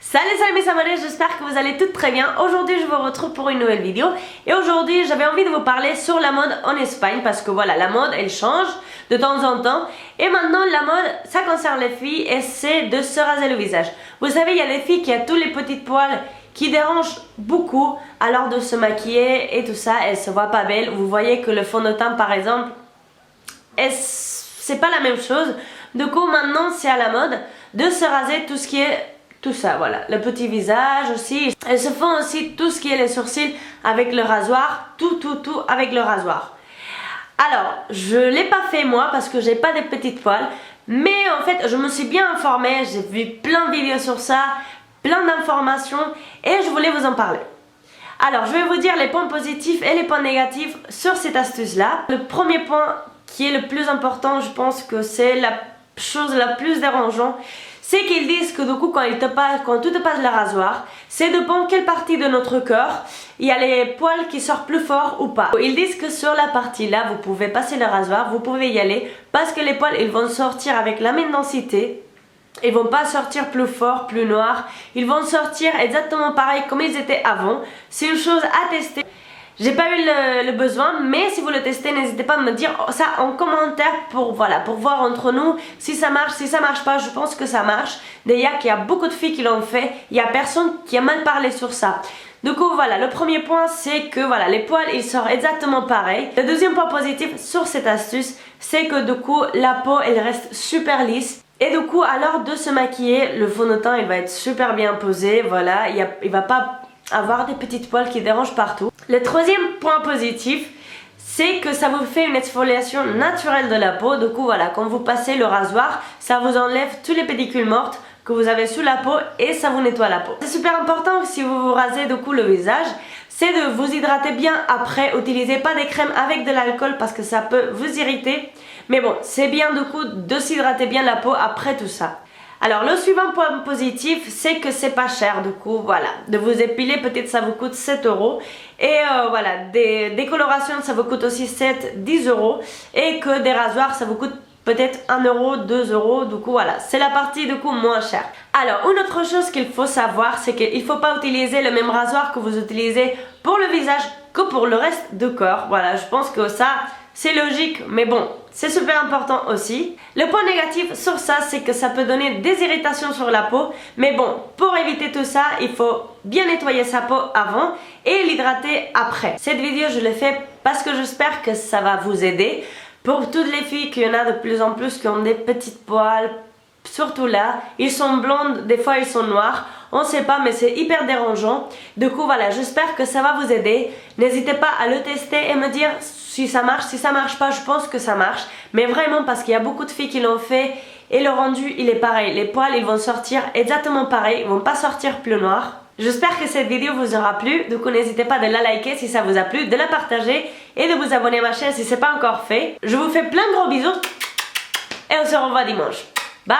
Salut mes amoureux, j'espère que vous allez toutes très bien. Aujourd'hui je vous retrouve pour une nouvelle vidéo. Et aujourd'hui j'avais envie de vous parler sur la mode en Espagne. Parce que voilà, la mode elle change de temps en temps. Et maintenant la mode, ça concerne les filles et c'est de se raser le visage. Vous savez, il y a les filles qui ont tous les petits poils qui dérangent beaucoup alors de se maquiller et tout ça. Elles se voient pas belles. Vous voyez que le fond de teint par exemple, c'est pas la même chose. Du coup maintenant c'est à la mode de se raser tout ce qui est tout ça, voilà, le petit visage aussi. Elles se font aussi tout ce qui est les sourcils avec le rasoir, tout avec le rasoir. Alors, je l'ai pas fait moi parce que j'ai pas de petites poils, mais en fait, je me suis bien informée, j'ai vu plein de vidéos sur ça, plein d'informations et je voulais vous en parler. Alors, je vais vous dire les points positifs et les points négatifs sur cette astuce-là. Le premier point qui est le plus important, je pense que c'est la chose la plus dérangeante, c'est qu'ils disent que du coup quand tu te passes le rasoir, c'est dépend quelle partie de notre corps il y a les poils qui sortent plus fort ou pas. Ils disent que sur la partie là vous pouvez passer le rasoir, vous pouvez y aller parce que les poils ils vont sortir avec la même densité. Ils vont pas sortir plus fort, plus noir, ils vont sortir exactement pareil comme ils étaient avant. C'est une chose à tester. J'ai pas eu le besoin, mais si vous le testez, n'hésitez pas à me dire ça en commentaire pour voir entre nous si ça marche pas. Je pense que ça marche. D'ailleurs, il y a beaucoup de filles qui l'ont fait. Il y a personne qui a mal parlé sur ça. Du coup, voilà, le premier point, c'est que voilà, les poils, ils sortent exactement pareil. Le deuxième point positif sur cette astuce, c'est que du coup, la peau, elle reste super lisse. Et du coup, à l'heure de se maquiller, le fond de teint, il va être super bien posé. Voilà, il va pas avoir des petites poils qui dérangent partout. Le troisième point positif, c'est que ça vous fait une exfoliation naturelle de la peau. Du coup voilà, quand vous passez le rasoir, ça vous enlève tous les pellicules mortes que vous avez sous la peau et ça vous nettoie la peau. C'est super important si vous vous rasez du coup le visage, c'est de vous hydrater bien après. Utilisez pas des crèmes avec de l'alcool parce que ça peut vous irriter. Mais bon, c'est bien du coup de s'hydrater bien la peau après tout ça. Alors le suivant point positif, c'est que c'est pas cher. Du coup voilà, de vous épiler peut-être ça vous coûte 7 € et voilà, des décolorations ça vous coûte aussi 7-10 € et que des rasoirs ça vous coûte peut-être 1 €, 2 €. Du coup voilà, c'est la partie du coup moins chère. Alors une autre chose qu'il faut savoir, c'est qu'il faut pas utiliser le même rasoir que vous utilisez pour le visage que pour le reste du corps. Voilà, je pense que ça c'est logique, mais bon, c'est super important aussi. Le point négatif sur ça, c'est que ça peut donner des irritations sur la peau. Mais bon, pour éviter tout ça, il faut bien nettoyer sa peau avant et l'hydrater après. Cette vidéo, je l'ai fait parce que j'espère que ça va vous aider. Pour toutes les filles qu'il y en a de plus en plus qui ont des petites poils, surtout là, ils sont blondes, des fois ils sont noirs. On sait pas, mais c'est hyper dérangeant. Du coup voilà, j'espère que ça va vous aider. N'hésitez pas à le tester et me dire si ça marche. Si ça marche pas, je pense que ça marche. Mais vraiment parce qu'il y a beaucoup de filles qui l'ont fait et le rendu il est pareil. Les poils ils vont sortir exactement pareil, ils vont pas sortir plus noirs. J'espère que cette vidéo vous aura plu. Du coup n'hésitez pas de la liker si ça vous a plu, de la partager et de vous abonner à ma chaîne si c'est pas encore fait. Je vous fais plein de gros bisous et on se revoit dimanche. Bye!